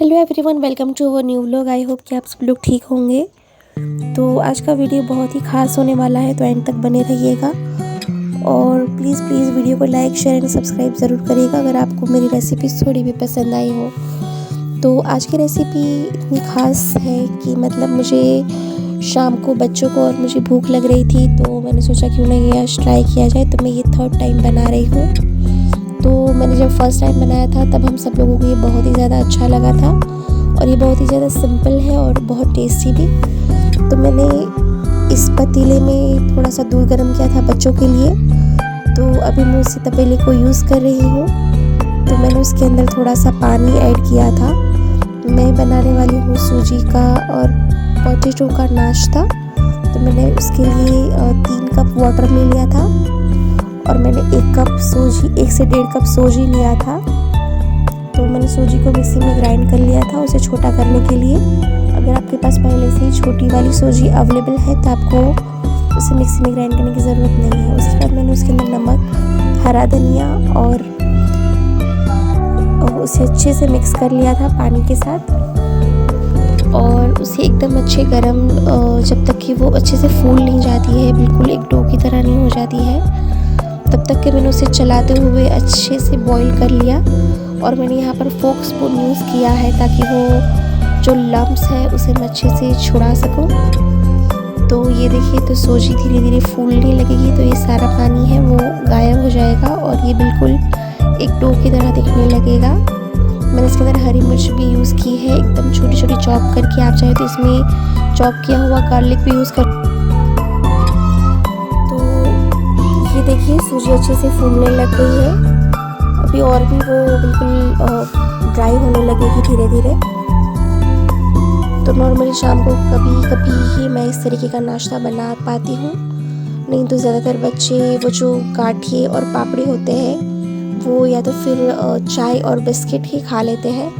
Hello everyone, welcome to our new vlog. I hope कि आप सब लोग ठीक होंगे। तो आज का वीडियो बहुत ही खास होने वाला है, तो एंड तक बने रहिएगा और प्लीज़ वीडियो को लाइक शेयर एंड सब्सक्राइब ज़रूर करिएगा अगर आपको मेरी रेसिपी थोड़ी भी पसंद आई हो। तो आज की रेसिपी इतनी ख़ास है कि मतलब मुझे शाम को बच्चों को और मुझे भूख लग रही थी, तो मैंने सोचा क्यों ना ये आज ट्राई किया जाए। तो मैं ये थर्ड टाइम बना रही हूँ। तो मैंने जब फर्स्ट टाइम बनाया था तब हम सब लोगों को ये बहुत ही ज़्यादा अच्छा लगा था और ये बहुत ही ज़्यादा सिंपल है और बहुत टेस्टी भी। तो मैंने इस पतीले में थोड़ा सा दूध गर्म किया था बच्चों के लिए। तो अभी मैं उसी तपेले को यूज़ कर रही हूँ। तो मैंने उसके अंदर थोड़ा सा पानी ऐड किया था। मैं बनाने वाली हूँ सूजी का और पोटैटो का नाश्ता। तो मैंने उसके लिए 3 कप वाटर ले लिया था और मैंने 1 कप सूजी 1 से 1.5 कप सूजी लिया था। तो मैंने सूजी को मिक्सी में ग्राइंड कर लिया था उसे छोटा करने के लिए। अगर आपके पास पहले से ही छोटी वाली सूजी अवेलेबल है तो आपको उसे मिक्सी में ग्राइंड करने की ज़रूरत नहीं है। उसके बाद मैंने उसके अंदर नमक, हरा धनिया और उसे अच्छे से मिक्स कर लिया था पानी के साथ और उसे एकदम अच्छे गरम जब तक कि वो अच्छे से फूल नहीं जाती है, बिल्कुल एक डो की तरह नहीं हो जाती है, तब तक के मैंने उसे चलाते हुए अच्छे से बॉईल कर लिया। और मैंने यहाँ पर फोक स्पून यूज़ किया है ताकि वो जो लम्प्स है उसे मैं अच्छे से छुड़ा सकूँ। तो ये देखिए, तो सूजी धीरे धीरे फूलने लगेगी तो ये सारा पानी है वो गायब हो जाएगा और ये बिल्कुल एक डो की तरह दिखने लगेगा। मैंने इसके अंदर हरी मिर्च भी यूज़ की है, एकदम छोटी छोटी चॉप करके। आप चाहे तो इसमें चॉप किया हुआ गार्लिक भी यूज़ कर। ये देखिए, सूजी अच्छे से फूलने लग गई है। अभी और भी वो बिल्कुल ड्राई होने लगेगी धीरे धीरे। तो नॉर्मली शाम को कभी कभी ही मैं इस तरीके का नाश्ता बना पाती हूँ, नहीं तो ज़्यादातर बच्चे वो जो गाठिए और पापड़ी होते हैं वो या तो फिर चाय और बिस्किट ही खा लेते हैं।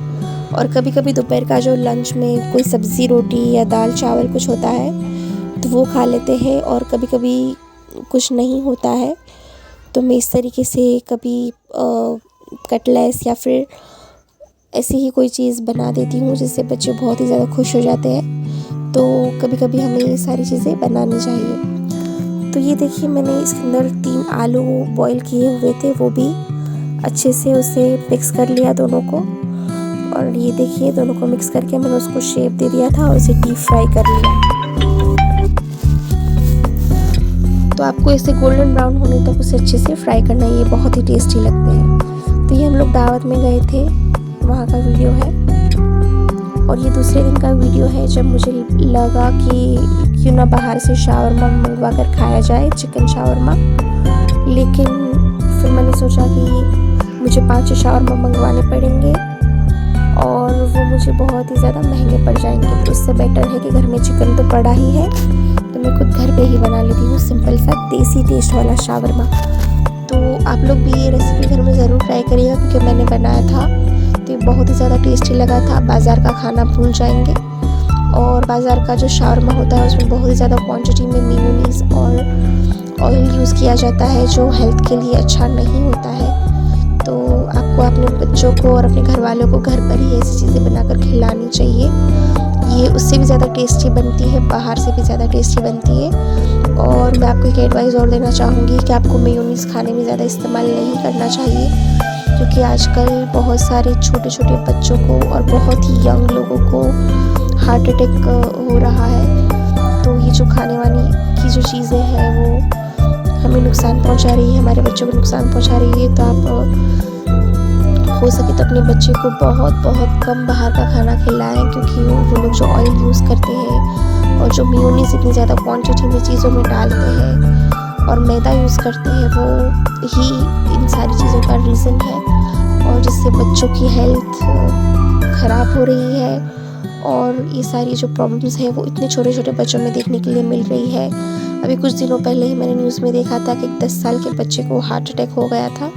और कभी कभी दोपहर का जो लंच में कोई सब्ज़ी रोटी या दाल चावल कुछ होता है तो वो खा लेते हैं। और कभी कभी कुछ नहीं होता है तो मैं इस तरीके से कभी कटलेस या फिर ऐसी ही कोई चीज़ बना देती हूँ जिससे बच्चे बहुत ही ज़्यादा खुश हो जाते हैं। तो कभी कभी हमें ये सारी चीज़ें बनानी चाहिए। तो ये देखिए, मैंने इसके अंदर 3 आलू बॉईल किए हुए थे, वो भी अच्छे से उसे मिक्स कर लिया दोनों को। और ये देखिए, दोनों को मिक्स करके मैंने उसको शेप दे दिया था और उसे डीप फ्राई कर लिया। तो आपको इसे गोल्डन ब्राउन होने तक उसे अच्छे से फ्राई करना है, ये बहुत ही टेस्टी लगते हैं। तो ये हम लोग दावत में गए थे, वहाँ का वीडियो है। और ये दूसरे दिन का वीडियो है जब मुझे लगा कि क्यों ना बाहर से शावरमा मंगवा कर खाया जाए, चिकन शावरमा। लेकिन फिर मैंने सोचा कि मुझे 5 शावरमा मंगवाने पड़ेंगे और वो मुझे बहुत ही ज़्यादा महंगे पड़ जाएंगे। तो उससे बेटर है कि घर में चिकन तो पड़ा ही है, तो मैं खुद घर पे ही बना लेती हूँ सिंपल सा देसी टेस्ट वाला शावरमा। तो आप लोग भी ये रेसिपी घर में ज़रूर ट्राई करिएगा क्योंकि मैंने बनाया था तो ये बहुत ही ज़्यादा टेस्टी लगा था। आप बाज़ार का खाना भूल जाएंगे। और बाज़ार का जो शावरमा होता है उसमें बहुत ही ज़्यादा क्वांटिटी में मेयोनीज़ और ऑयल यूज़ किया जाता है जो हेल्थ के लिए अच्छा नहीं होता है। तो आपको अपने बच्चों को और अपने घर वालों को घर पर ही ऐसी चीज़ें बनाकर खिलानी चाहिए। ये उससे भी ज़्यादा टेस्टी बनती है, बाहर से भी ज़्यादा टेस्टी बनती है। और मैं आपको एक एडवाइस और देना चाहूँगी कि आपको मेयोनीज़ खाने में ज़्यादा इस्तेमाल नहीं करना चाहिए क्योंकि आजकल बहुत सारे छोटे छोटे बच्चों को और बहुत ही यंग लोगों को हार्ट अटैक हो रहा है। तो ये जो खाने वाली की जो चीज़ें हैं वो हमें नुकसान पहुंचा रही है, हमारे बच्चों को नुकसान पहुंचा रही है। तो आप हो सके तो अपने बच्चे को बहुत कम बाहर का खाना खिलाएं क्योंकि वो लोग जो ऑयल यूज़ करते हैं और जो मेयोनीज़ इतनी ज़्यादा क्वांटिटी में चीज़ों में डालते हैं और मैदा यूज़ करते हैं, वो ही इन सारी चीज़ों का रीज़न है और जिससे बच्चों की हेल्थ ख़राब हो रही है। और ये सारी जो प्रॉब्लम्स है वो इतने छोटे छोटे बच्चों में देखने के लिए मिल रही है। अभी कुछ दिनों पहले ही मैंने न्यूज़ में देखा था कि एक 10 साल के बच्चे को हार्ट अटैक हो गया था।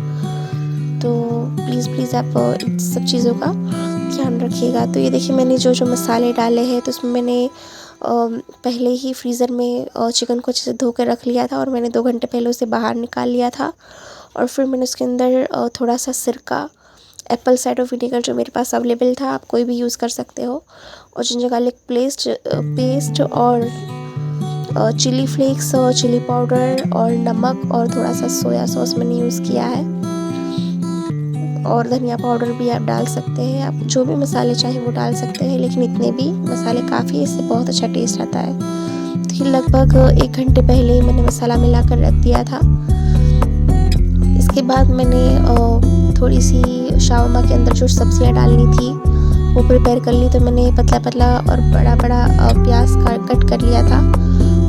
तो प्लीज़ आप इन सब चीज़ों का ध्यान रखिएगा। तो ये देखिए, मैंने जो जो मसाले डाले हैं तो उसमें मैंने पहले ही फ्रीज़र में चिकन को अच्छे से धो कर रख लिया था और मैंने 2 घंटे पहले उसे बाहर निकाल लिया था। और फिर मैंने उसके अंदर थोड़ा सा सिरका एप्पल साइडर विनेगर जो मेरे पास अवेलेबल था, आप कोई भी यूज़ कर सकते हो। और जिंजर गार्लिक पेस्ट और चिली फ्लेक्स और चिली पाउडर और नमक और थोड़ा सा सोया सॉस मैंने यूज़ किया है। और धनिया पाउडर भी आप डाल सकते हैं, आप जो भी मसाले चाहें वो डाल सकते हैं, लेकिन इतने भी मसाले काफ़ी, इससे बहुत अच्छा टेस्ट आता है। तो ये लगभग 1 घंटे पहले ही मैंने मसाला मिलाकर रख दिया था। इसके बाद मैंने थोड़ी सी शावरमा के अंदर जो सब्जियां डालनी थी वो प्रिपेयर कर ली। तो मैंने पतला पतला और बड़ा बड़ा प्याज कट कर लिया था,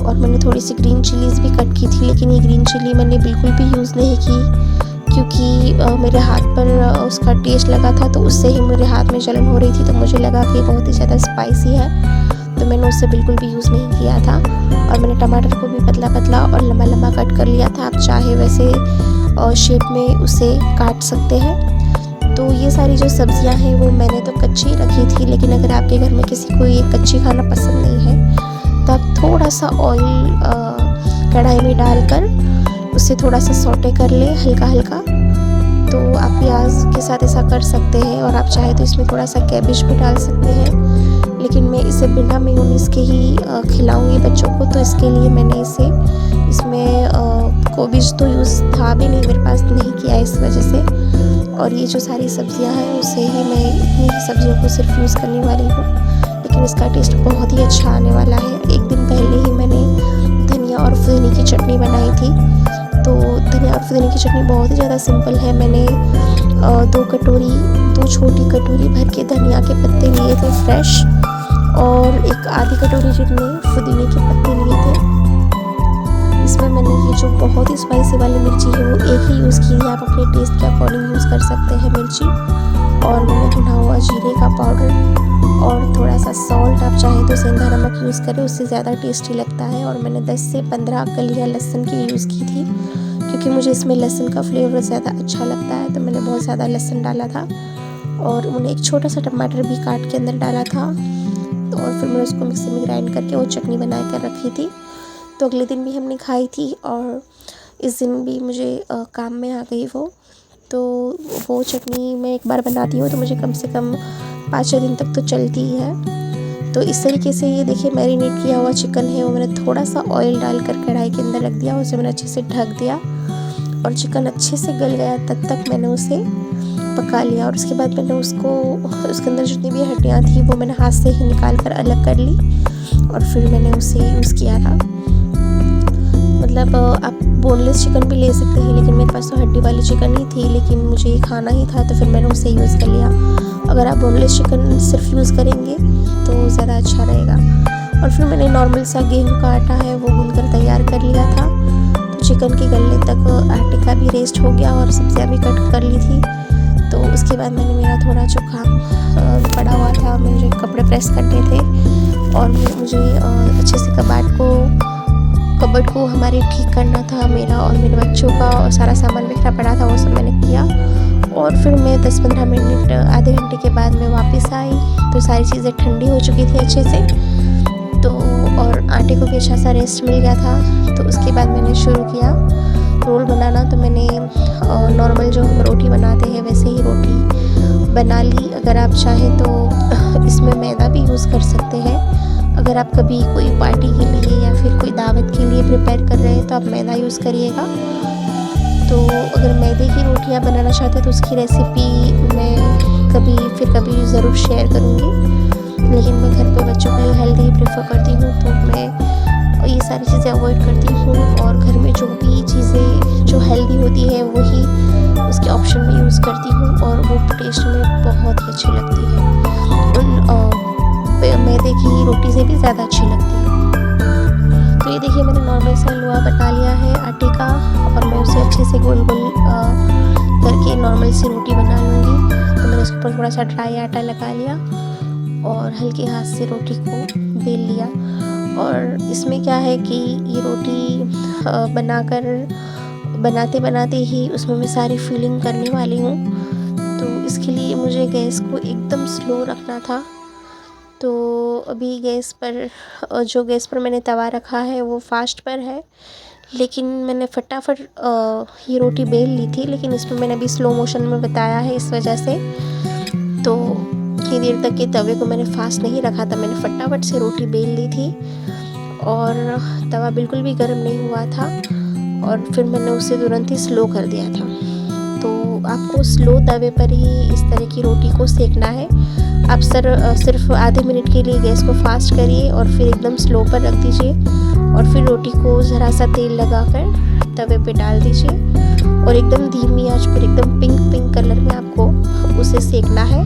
और मैंने थोड़ी सी ग्रीन चिलीज़ भी कट की थी, लेकिन ये ग्रीन चिली मैंने बिल्कुल भी यूज़ नहीं की, क्योंकि मेरे हाथ पर उसका टेस्ट लगा था, तो उससे ही मेरे हाथ में जलन हो रही थी। तो मुझे लगा कि बहुत ही ज़्यादा स्पाइसी है, तो मैंने उससे बिल्कुल भी यूज़ नहीं किया था। और मैंने टमाटर को भी पतला पतला और लंबा लंबा कट कर लिया था। आप चाहे वैसे शेप में उसे काट सकते हैं। तो ये सारी जो सब्जियां हैं वो मैंने तो कच्ची रखी थी, लेकिन अगर आपके घर में किसी को ये कच्ची खाना पसंद नहीं है तो आप थोड़ा सा ऑयल कढ़ाई में डालकर उसे थोड़ा सा सौटे कर ले हल्का हल्का। तो आप प्याज के साथ ऐसा कर सकते हैं, और आप चाहे तो इसमें थोड़ा सा कैबेज भी डाल सकते हैं, लेकिन मैं इसे बिना मेयोनीज के ही खिलाऊंगी बच्चों को। तो इसके लिए मैंने इसमें कोबीज तो यूज़ था भी नहीं मेरे पास, नहीं किया इस वजह से। और ये जो सारी सब्जियां हैं उसे ही मैं इतनी ही सब्जियों को सिर्फ यूज़ करने वाली हूँ, लेकिन इसका टेस्ट बहुत ही अच्छा आने वाला है। 1 दिन पहले ही मैंने धनिया और पुदीने की चटनी बनाई थी। तो धनिया और पुदीने की चटनी बहुत ही ज़्यादा सिंपल है। मैंने 2 छोटी कटोरी भर के धनिया के पत्ते लिए थे फ्रेश, और 1 आधी कटोरी जितने पुदीने के पत्ते लिए थे। इसमें मैंने ये जो बहुत ही स्पाइसी वाली मिर्ची है वो 1 ही यूज़ की है, आप अपने टेस्ट के अकॉर्डिंग यूज़ कर सकते हैं मिर्ची। और मैंने भुना हुआ जीरे का पाउडर और थोड़ा सा सॉल्ट, आप चाहें तो सेंधा नमक यूज़ करें, उससे ज़्यादा टेस्टी लगता है। और मैंने 10 से 15 कलियाँ लहसुन की यूज़ की थी, क्योंकि मुझे इसमें लहसुन का फ्लेवर ज़्यादा अच्छा लगता है, तो मैंने बहुत ज़्यादा लहसुन डाला था। और मैंने 1 छोटा सा टमाटर भी काट के अंदर डाला था, और फिर मैंने उसको मिक्सी में ग्राइंड करके वो चटनी बना कर रखी थी। तो अगले दिन भी हमने खाई थी, और इस दिन भी मुझे काम में आ गई वो। तो वो चटनी मैं एक बार बनाती हूँ तो मुझे कम से कम 5-6 दिन तक तो चलती ही है। तो इस तरीके से ये देखिए मैरिनेट किया हुआ चिकन है, वो मैंने थोड़ा सा ऑयल डालकर कढ़ाई के अंदर रख दिया, उसे मैंने अच्छे से ढक दिया, और चिकन अच्छे से गल गया तब तक मैंने उसे पका लिया। और उसके बाद मैंने उसके अंदर जितनी भी हड्डियाँ थी वो मैंने हाथ से ही निकाल कर अलग कर ली, और फिर मैंने उसे यूज़ किया था। मतलब आप बोनलेस चिकन भी ले सकते हैं, लेकिन मेरे पास तो हड्डी वाली चिकन ही थी, लेकिन मुझे ये खाना ही था, तो फिर मैंने उसे यूज़ कर लिया। अगर आप बोनलेस चिकन सिर्फ यूज़ करेंगे तो ज़्यादा अच्छा रहेगा। और फिर मैंने नॉर्मल सा गेहूं का आटा है वो गूंद कर तैयार कर लिया था। तो चिकन के गलने तक आटे का भी रेस्ट हो गया, और सब्जियाँ भी कट कर ली थी। तो उसके बाद मैंने मेरा थोड़ा जो काम पड़ा हुआ था, मुझे कपड़े प्रेस करने थे, और मुझे अच्छे से कबर्ड को हमारे ठीक करना था, मेरा और मेरे बच्चों का, और सारा सामान बिखरा पड़ा था वो सब मैंने किया। और फिर मैं 10-15 मिनट आधे घंटे के बाद मैं वापस आई, तो सारी चीज़ें ठंडी हो चुकी थी अच्छे से, तो और आटे को भी अच्छा सा रेस्ट मिल गया था। तो उसके बाद मैंने शुरू किया रोल बनाना। तो मैंने नॉर्मल जो हम रोटी बनाते हैं वैसे ही रोटी बना ली। अगर आप चाहें तो इसमें मैदा भी यूज़ कर सकते हैं। अगर आप कभी कोई पार्टी के लिए या फिर कोई दावत के लिए प्रिपेयर कर रहे हैं तो आप मैदा यूज़ करिएगा। तो अगर मैदे की रोटियां बनाना चाहते हैं तो उसकी रेसिपी मैं कभी ज़रूर शेयर करूँगी, लेकिन मैं घर पे बच्चों के लिए हेल्दी प्रेफर करती हूँ, तो मैं ये सारी चीज़ें अवॉइड करती हूँ, और घर में जो भी चीज़ें जो हेल्दी होती है वही उसके ऑप्शन में यूज़ करती हूँ, और वो टेस्ट में बहुत ही अच्छी लगती है, उन मैदे की रोटी से भी ज़्यादा अच्छी लगती है। तो ये देखिए मैंने नॉर्मल सा लोआ बना लिया है आटे का, और मैं उसे अच्छे से गोल गोल करके नॉर्मल सी रोटी बना लूँगी। तो मैंने उसके ऊपर थोड़ा सा ड्राई आटा लगा लिया, और हल्के हाथ से रोटी को बेल लिया। और इसमें क्या है कि ये रोटी बनाते बनाते ही उसमें मैं सारी फिलिंग करने वाली हूँ। तो इसके लिए मुझे गैस को एकदम स्लो रखना था। तो अभी गैस पर मैंने तवा रखा है वो फास्ट पर है, लेकिन मैंने फटाफट ये रोटी बेल ली थी, लेकिन इसमें मैंने अभी स्लो मोशन में बताया है इस वजह से। तो इतनी देर तक के तवे को मैंने फास्ट नहीं रखा था, मैंने फटाफट से रोटी बेल ली थी और तवा बिल्कुल भी गर्म नहीं हुआ था और फिर मैंने उसे तुरंत ही स्लो कर दिया था। तो आपको स्लो तवे पर ही इस तरह की रोटी को सेकना है। आप सिर्फ आधे मिनट के लिए गैस को फास्ट करिए और फिर एकदम स्लो पर रख दीजिए और फिर रोटी को ज़रा सा तेल लगाकर तवे पे डाल दीजिए और एकदम धीमी आंच पर एकदम पिंक कलर में आपको उसे सेकना है।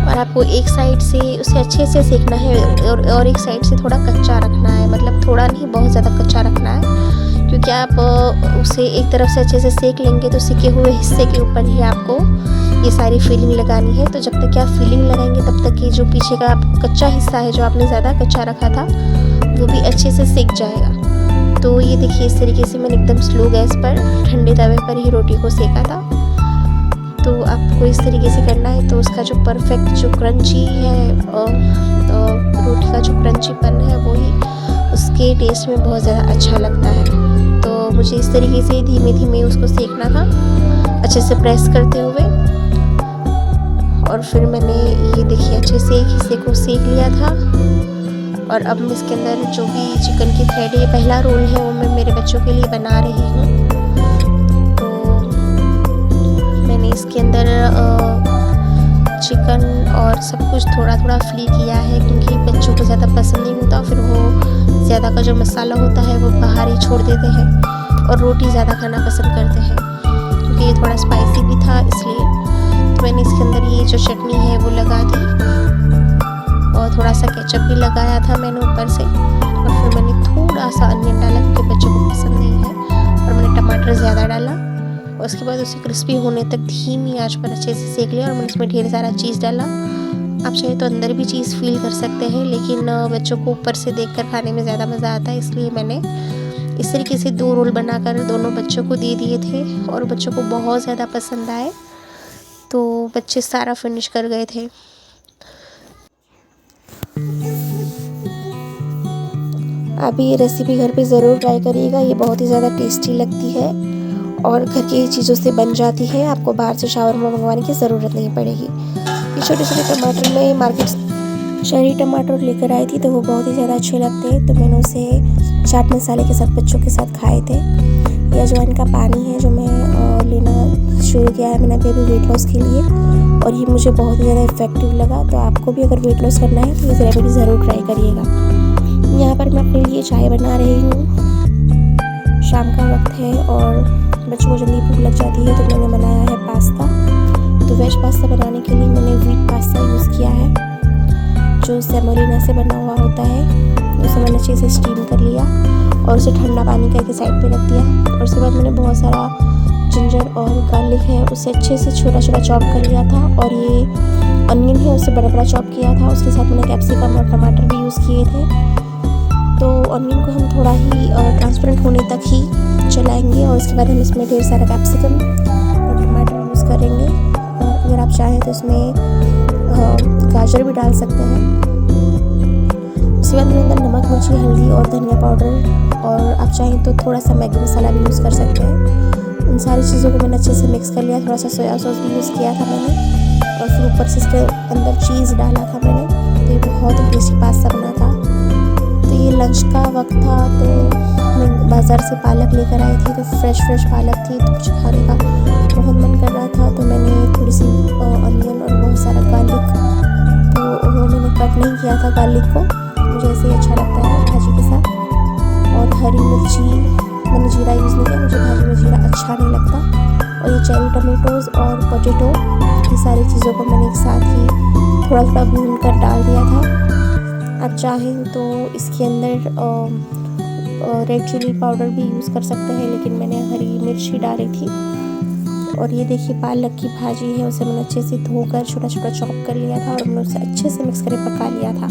और आपको एक साइड से उसे अच्छे से सेकना है और एक साइड से थोड़ा कच्चा रखना है, मतलब थोड़ा नहीं, बहुत ज़्यादा कच्चा रखना है, क्योंकि आप उसे एक तरफ से अच्छे से सेक लेंगे तो सेके हुए हिस्से के ऊपर ही आपको ये सारी फिलिंग लगानी है। तो जब तक आप फिलिंग लगाएंगे तब तक ये जो पीछे का कच्चा हिस्सा है जो आपने ज़्यादा कच्चा रखा था वो भी अच्छे से सेक जाएगा। तो ये देखिए, इस तरीके से मैंने एकदम स्लो गैस पर ठंडे तवे पर ही रोटी को सेका था। तो आपको इस तरीके से करना है तो उसका जो परफेक्ट जो क्रंची है रोटी का जो क्रंचीपन है वो ही उसके टेस्ट में बहुत ज़्यादा अच्छा लगता है। तो मुझे इस तरीके से धीमे धीमे उसको सेकना था, अच्छे से प्रेस करते हुए। और फिर मैंने ये देखिए अच्छे से एक हिस्से को सेक लिया था और अब मैं इसके अंदर जो भी चिकन की थ्रेड है, पहला रोल है वो मैं मेरे बच्चों के लिए बना रही हूँ। इसके अंदर चिकन और सब कुछ थोड़ा थोड़ा फिल किया है, क्योंकि बच्चों को ज़्यादा पसंद नहीं होता, फिर वो ज़्यादा का जो मसाला होता है वो बाहर ही छोड़ देते हैं और रोटी ज़्यादा खाना पसंद करते हैं, क्योंकि ये थोड़ा स्पाइसी भी था इसलिए। तो मैंने इसके अंदर ये जो चटनी है वो लगा दी और थोड़ा सा केचप भी लगाया था मैंने ऊपर से, और फिर मैंने थोड़ा सा अनियन डाला क्योंकि बच्चों को पसंद नहीं है, और मैंने टमाटर ज़्यादा डाला। और उसके बाद उसे क्रिस्पी होने तक धीमी आंच पर अच्छे से सेक लिया और मैंने इसमें ढेर सारा चीज़ डाला। आप चाहे तो अंदर भी चीज़ फील कर सकते हैं, लेकिन बच्चों को ऊपर से देखकर खाने में ज़्यादा मज़ा आता है, इसलिए मैंने इस तरीके से 2 रोल बनाकर दोनों बच्चों को दे दिए थे और बच्चों को बहुत ज़्यादा पसंद आए। तो बच्चे सारा फिनिश कर गए थे। आप ये रेसिपी घर पे ज़रूर ट्राई करिएगा, ये बहुत ही ज़्यादा टेस्टी लगती है और घर की चीज़ों से बन जाती है, आपको बाहर से शावरमा मंगवाने की ज़रूरत नहीं पड़ेगी। ये छोटे छोटे टमाटर मैं मार्केट शहरी टमाटर लेकर आई थी, तो वो बहुत ही ज़्यादा अच्छे लगते हैं, तो मैंने उसे चाट मसाले के साथ बच्चों के साथ खाए थे। ये अजवाइन का पानी है जो मैं लेना शुरू किया है मैंने अभी वेट लॉस के लिए, और ये मुझे बहुत ही ज़्यादा इफेक्टिव लगा। तो आपको भी अगर वेट लॉस करना है तो ये रेमेडी ज़रूर ट्राई करिएगा। यहाँ पर मैं अपने लिए चाय बना रही हूँ, शाम का वक्त है और बच्चों को जल्दी भूख लग जाती है, तो मैंने बनाया है पास्ता। तो वेज पास्ता बनाने के लिए मैंने व्हीट पास्ता यूज़ किया है जो सेमोलिना से बना हुआ होता है। उसे मैंने अच्छे से स्टीम कर लिया और उसे ठंडा पानी करके साइड पे रख दिया, और उसके बाद मैंने बहुत सारा जिंजर और गार्लिक है उसे अच्छे से छोटा छोटा चॉप कर लिया था, और ये अनियन है उसे बड़ा बड़ा चॉप किया था। उसके साथ मैंने कैप्सिकम और टमाटर भी यूज़ किए थे। तो अनियन को हम थोड़ा ही ट्रांसपेरेंट होने तक ही चलाएंगे और उसके बाद हम इसमें ढेर सारा कैप्सिकम और टमाटर यूज़ करेंगे, और अगर आप चाहें तो इसमें गाजर भी डाल सकते हैं। उसके बाद मैंने अंदर नमक, मिर्ची, हल्दी और धनिया पाउडर, और आप चाहें तो थोड़ा सा मैगी मसाला भी यूज़ कर सकते हैं। उन सारी चीज़ों को मैंने अच्छे से मिक्स कर लिया, थोड़ा सा सोया सॉस भी यूज़ किया था मैंने, और फिर ऊपर से इसके अंदर चीज़ डाला था मैंने। तो ये बहुत ही टेस्टी पास्ता बना था। तो ये लंच का वक्त था, तो मैं बाज़ार से पालक लेकर आई थी, तो फ्रेश पालक थी, तो कुछ खाने का बहुत मन कर रहा था। तो मैंने थोड़ी सी अनियन और बहुत सारा गार्लिक, तो वो मैंने कट नहीं किया था गार्लिक को, मुझे ऐसे ही अच्छा लगता है भाजी के साथ। और हरी मिर्ची, मैंने जीरा यूज़ नहीं किया, मुझे भाजी में जीरा अच्छा नहीं लगता। और ये चेरी टमेटोज़ और पोटैटो, ये सारी चीज़ों को मैंने एक साथ ही थोड़ा थोड़ा भून कर डाल दिया था। आप चाहें तो इसके अंदर रेड चिली पाउडर भी यूज़ कर सकते हैं, लेकिन मैंने हरी मिर्ची डाली थी। और ये देखिए पालक की भाजी है, उसे मैंने अच्छे से धोकर छोटा छोटा चॉप कर लिया था और मैंने उसे अच्छे से मिक्स करके पका लिया था।